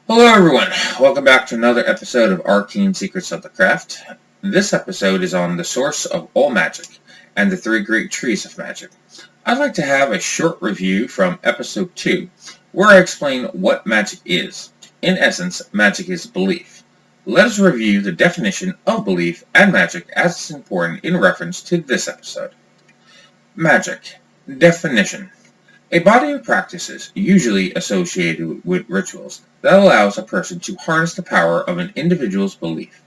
Hello everyone, welcome back to another episode of Arcane Secrets of the Craft. This episode is on the source of all magic and the three great trees of magic. I'd like to have a short review from episode 2 where I explain what magic is. In essence, magic is belief. Let us review the definition of belief and magic as it's important in reference to this episode. Magic. Definition. A body of practices, usually associated with rituals, that allows a person to harness the power of an individual's belief,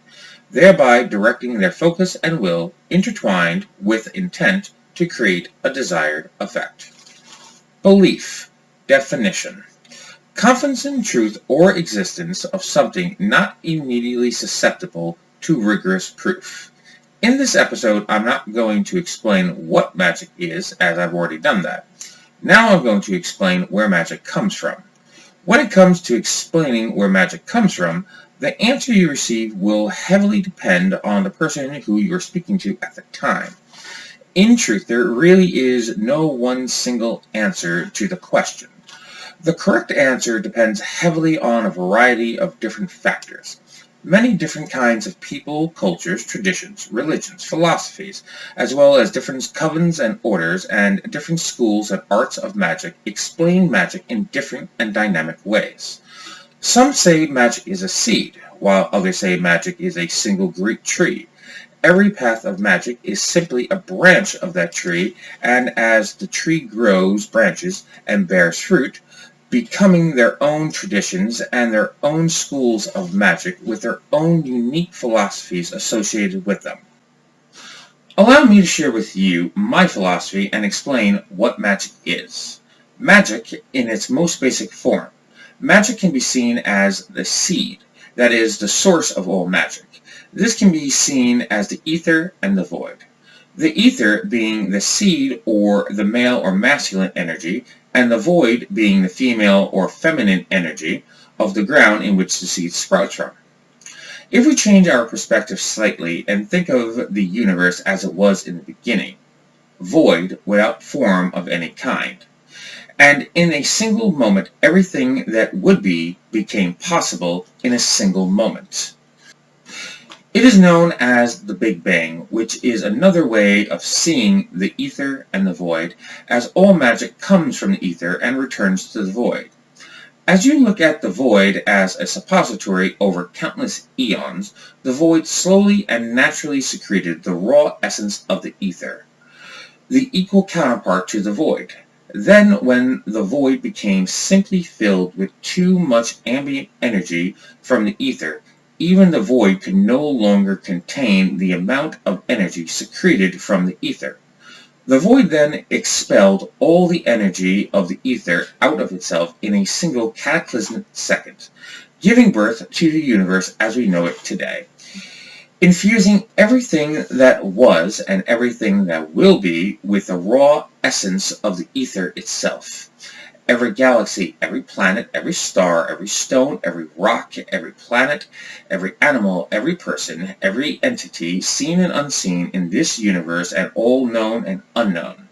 thereby directing their focus and will intertwined with intent to create a desired effect. Belief. Definition. Confidence in truth or existence of something not immediately susceptible to rigorous proof. In this episode, I'm not going to explain what magic is, as I've already done that. Now I'm going to explain where magic comes from. When it comes to explaining where magic comes from, the answer you receive will heavily depend on the person who you're speaking to at the time. In truth, there really is no one single answer to the question. The correct answer depends heavily on a variety of different factors. Many different kinds of people, cultures, traditions, religions, philosophies, as well as different covens and orders and different schools and arts of magic explain magic in different and dynamic ways. Some say magic is a seed, while others say magic is a single great tree. Every path of magic is simply a branch of that tree, and as the tree grows branches and bears fruit, becoming their own traditions and their own schools of magic with their own unique philosophies associated with them. Allow me to share with you my philosophy and explain what magic is. Magic in its most basic form. Magic can be seen as the seed, that is, the source of all magic. This can be seen as the ether and the void. The ether being the seed or the male or masculine energy, and the void being the female or feminine energy of the ground in which the seed sprouts from. If we change our perspective slightly and think of the universe as it was in the beginning, void without form of any kind, and in a single moment everything that would be became possible in a single moment. It is known as the Big Bang, which is another way of seeing the ether and the void, as all magic comes from the ether and returns to the void. As you look at the void as a suppository over countless eons, the void slowly and naturally secreted the raw essence of the ether, the equal counterpart to the void. Then, when the void became simply filled with too much ambient energy from the ether, even the void could no longer contain the amount of energy secreted from the ether. The void then expelled all the energy of the ether out of itself in a single cataclysmic second, giving birth to the universe as we know it today, infusing everything that was and everything that will be with the raw essence of the ether itself. Every galaxy, every planet, every star, every stone, every rock, every planet, every animal, every person, every entity, seen and unseen in this universe, and all known and unknown.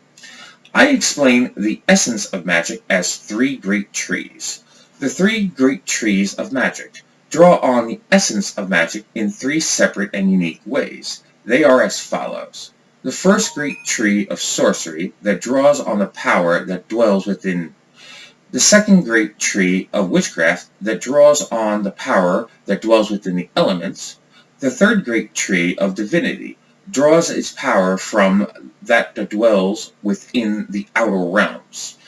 I explain the essence of magic as three great trees. The three great trees of magic draw on the essence of magic in three separate and unique ways. They are as follows. The first great tree of sorcery that draws on the power that dwells within. The second great tree of witchcraft that draws on the power that dwells within the elements. The third great tree of divinity draws its power from that dwells within the outer realms.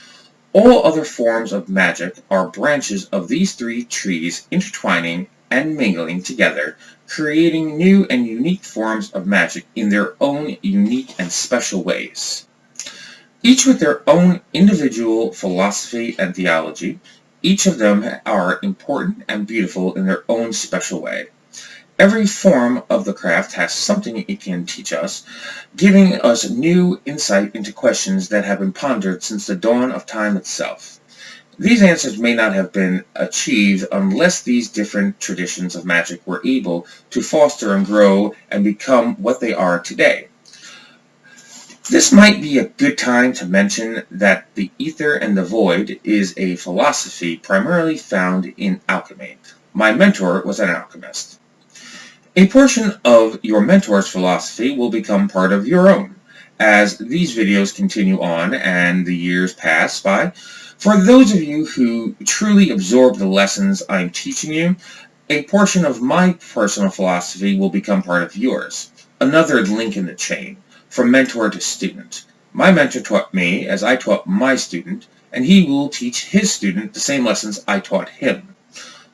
All other forms of magic are branches of these three trees intertwining and mingling together, creating new and unique forms of magic in their own unique and special ways. Each with their own individual philosophy and theology, each of them are important and beautiful in their own special way. Every form of the craft has something it can teach us, giving us new insight into questions that have been pondered since the dawn of time itself. These answers may not have been achieved unless these different traditions of magic were able to foster and grow and become what they are today. This might be a good time to mention that the ether and the void is a philosophy primarily found in alchemy. My mentor was an alchemist. A portion of your mentor's philosophy will become part of your own, as these videos continue on and the years pass by. For those of you who truly absorb the lessons I'm teaching you, a portion of my personal philosophy will become part of yours. Another link in the chain, from mentor to student. My mentor taught me as I taught my student, and he will teach his student the same lessons I taught him.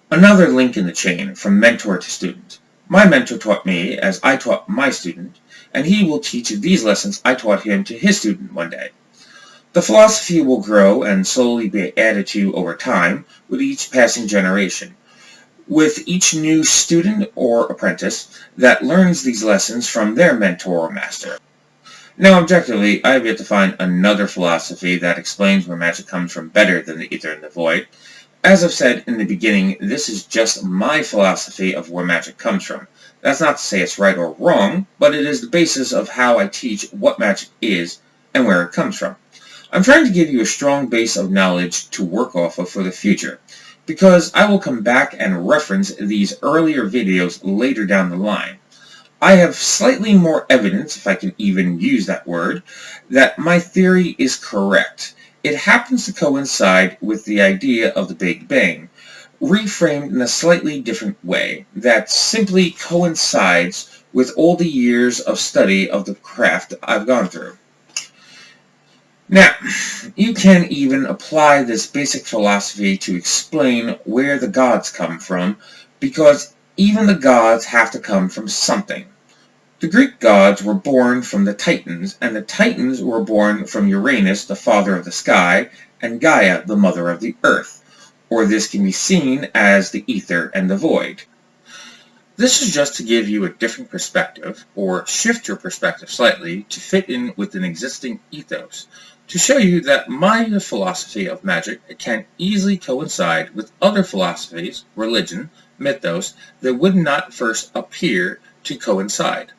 Another link in the chain, from mentor to student. My mentor taught me as I taught my student, and he will teach these lessons I taught him to his student one day. The philosophy will grow and slowly be added to over time with each passing generation, with each new student or apprentice that learns these lessons from their mentor or master. Now, objectively, I have yet to find another philosophy that explains where magic comes from better than the ether and the void. As I've said in the beginning, this is just my philosophy of where magic comes from. That's not to say it's right or wrong, but it is the basis of how I teach what magic is and where it comes from. I'm trying to give you a strong base of knowledge to work off of for the future, because I will come back and reference these earlier videos later down the line. I have slightly more evidence, if I can even use that word, that my theory is correct. It happens to coincide with the idea of the Big Bang, reframed in a slightly different way that simply coincides with all the years of study of the craft I've gone through. Now, you can even apply this basic philosophy to explain where the gods come from, because even the gods have to come from something. The Greek gods were born from the Titans, and the Titans were born from Uranus, the father of the sky, and Gaia, the mother of the earth, or this can be seen as the ether and the void. This is just to give you a different perspective, or shift your perspective slightly to fit in with an existing ethos, to show you that my philosophy of magic can easily coincide with other philosophies, religion, mythos, that would not first appear to coincide.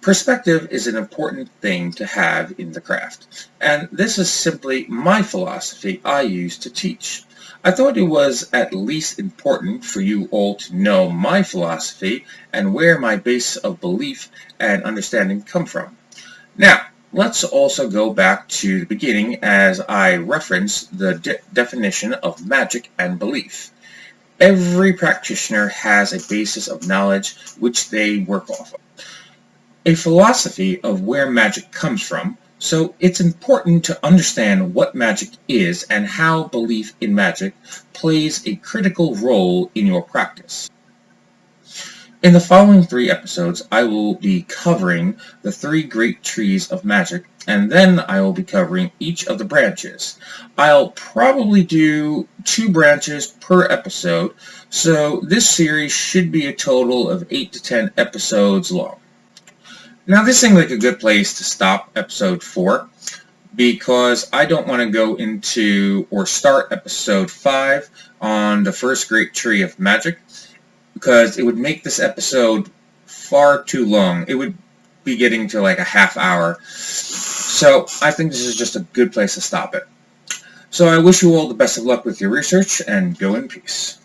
Perspective is an important thing to have in the craft, and this is simply my philosophy I use to teach. I thought it was at least important for you all to know my philosophy and where my base of belief and understanding come from. Now, let's also go back to the beginning as I reference the definition of magic and belief. Every practitioner has a basis of knowledge which they work off of. A philosophy of where magic comes from, so it's important to understand what magic is and how belief in magic plays a critical role in your practice. In the following 3 episodes, I will be covering the 3 great trees of magic, and then I will be covering each of the branches. I'll probably do 2 branches per episode, so this series should be a total of 8 to 10 episodes long. Now, this seemed like a good place to stop episode 4, because I don't want to go into or start episode 5 on the first great tree of magic, because it would make this episode far too long. It would be getting to like a half hour. So I think this is just a good place to stop it. So I wish you all the best of luck with your research, and go in peace.